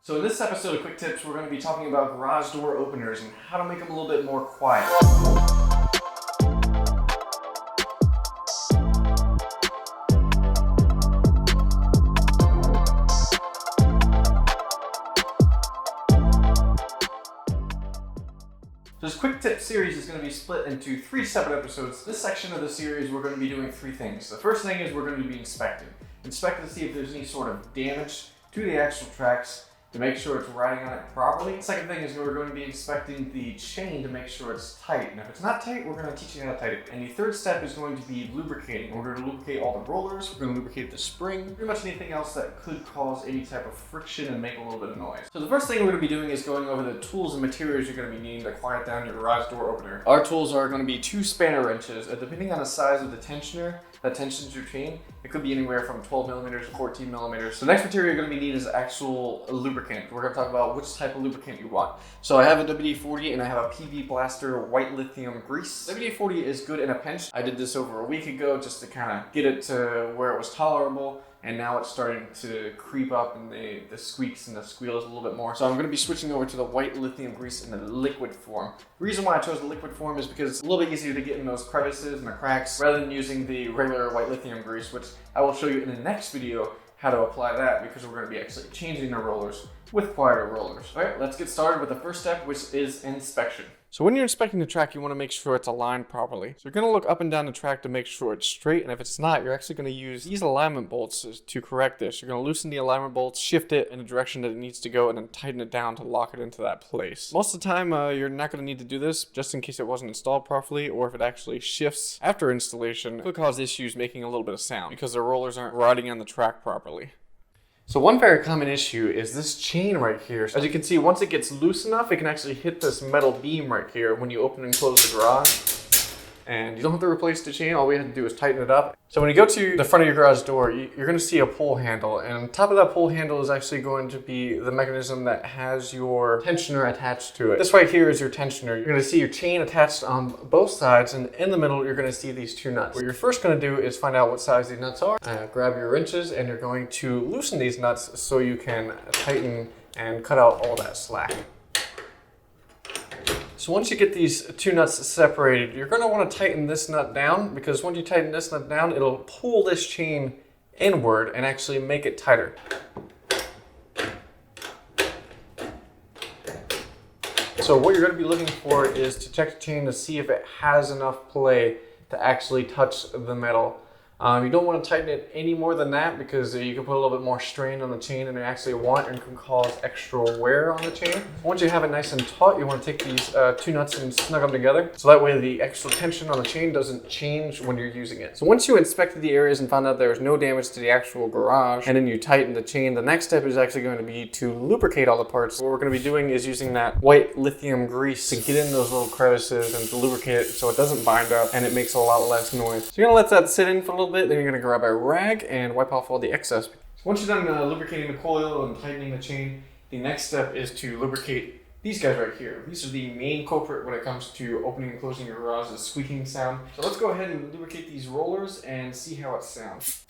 So in this episode of Quick Tips, we're going to be talking about garage door openers and how to make them a little bit more quiet. This Quick Tip series is going to be split into 3 separate episodes. This section of the series, we're going to be doing 3 things. The first thing is we're going to be inspecting. Inspect to see if there's any sort of damage to the axle tracks to make sure it's riding on it properly. The second thing is we're going to be inspecting the chain to make sure it's tight. And if it's not tight, we're going to teach you how to tighten it. And the third step is going to be lubricating. We're going to lubricate all the rollers, we're going to lubricate the spring, pretty much anything else that could cause any type of friction and make a little bit of noise. So the first thing we're going to be doing is going over the tools and materials you're going to be needing to quiet down your garage door opener. Our tools are going to be 2 spanner wrenches. Depending on the size of the tensioner that tensions your chain, it could be anywhere from 12 millimeters to 14 millimeters. The next material you're going to be needing is actual lubricant. We're going to talk about which type of lubricant you want. So I have a WD-40 and I have a PB Blaster white lithium grease. WD-40 is good in a pinch. I did this over a week ago just to kind of get it to where it was tolerable. And now it's starting to creep up and the squeaks and the squeals a little bit more. So I'm going to be switching over to the white lithium grease in the liquid form. The reason why I chose the liquid form is because it's a little bit easier to get in those crevices and the cracks rather than using the regular white lithium grease, which I will show you in the next video how to apply that because we're going to be actually changing the rollers with quieter rollers. All right, let's get started with the first step, which is inspection. So when you're inspecting the track, you want to make sure it's aligned properly. So you're going to look up and down the track to make sure it's straight, and if it's not, you're actually going to use these alignment bolts to correct this. You're going to loosen the alignment bolts, shift it in the direction that it needs to go, and then tighten it down to lock it into that place. Most of the time, you're not going to need to do this just in case it wasn't installed properly, or if it actually shifts after installation, it could cause issues making a little bit of sound because the rollers aren't riding on the track properly. So one very common issue is this chain right here. As you can see, once it gets loose enough, it can actually hit this metal beam right here when you open and close the garage. And you don't have to replace the chain, all we have to do is tighten it up. So when you go to the front of your garage door, you're going to see a pull handle, and on top of that pull handle is actually going to be the mechanism that has your tensioner attached to it. This right here is your tensioner. You're going to see your chain attached on both sides, and in the middle you're going to see these 2 nuts. What you're first going to do is find out what size these nuts are. Grab your wrenches, and you're going to loosen these nuts so you can tighten and cut out all that slack. So once you get these 2 nuts separated, you're going to want to tighten this nut down, because once you tighten this nut down, it'll pull this chain inward and actually make it tighter. So what you're going to be looking for is to check the chain to see if it has enough play to actually touch the metal. You don't want to tighten it any more than that because you can put a little bit more strain on the chain than you actually want and can cause extra wear on the chain. Once you have it nice and taut, you want to take these 2 nuts and snug them together so that way the extra tension on the chain doesn't change when you're using it. So once you inspected the areas and found out there was no damage to the actual garage and then you tighten the chain, the next step is actually going to be to lubricate all the parts. What we're going to be doing is using that white lithium grease to get in those little crevices and to lubricate it so it doesn't bind up and it makes a lot less noise. So you're going to let that sit in for a little bit, then you're going to grab a rag and wipe off all the excess. So once you're done lubricating the coil and tightening the chain, the next step is to lubricate these guys right here. These are the main culprit when it comes to opening and closing your garage, the squeaking sound. So let's go ahead and lubricate these rollers and see how it sounds.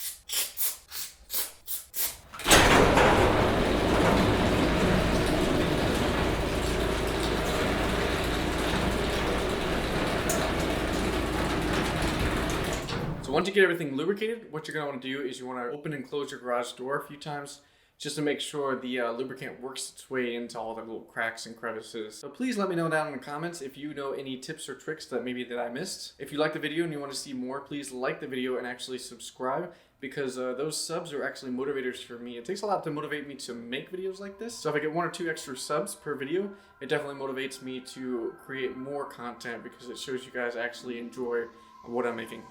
Once you get everything lubricated, what you're going to want to do is you want to open and close your garage door a few times just to make sure the lubricant works its way into all the little cracks and crevices. So please let me know down in the comments if you know any tips or tricks that I missed. If you like the video and you want to see more, please like the video and actually subscribe because those subs are actually motivators for me. It takes a lot to motivate me to make videos like this. So if I get 1 or 2 extra subs per video, it definitely motivates me to create more content because it shows you guys actually enjoy what I'm making.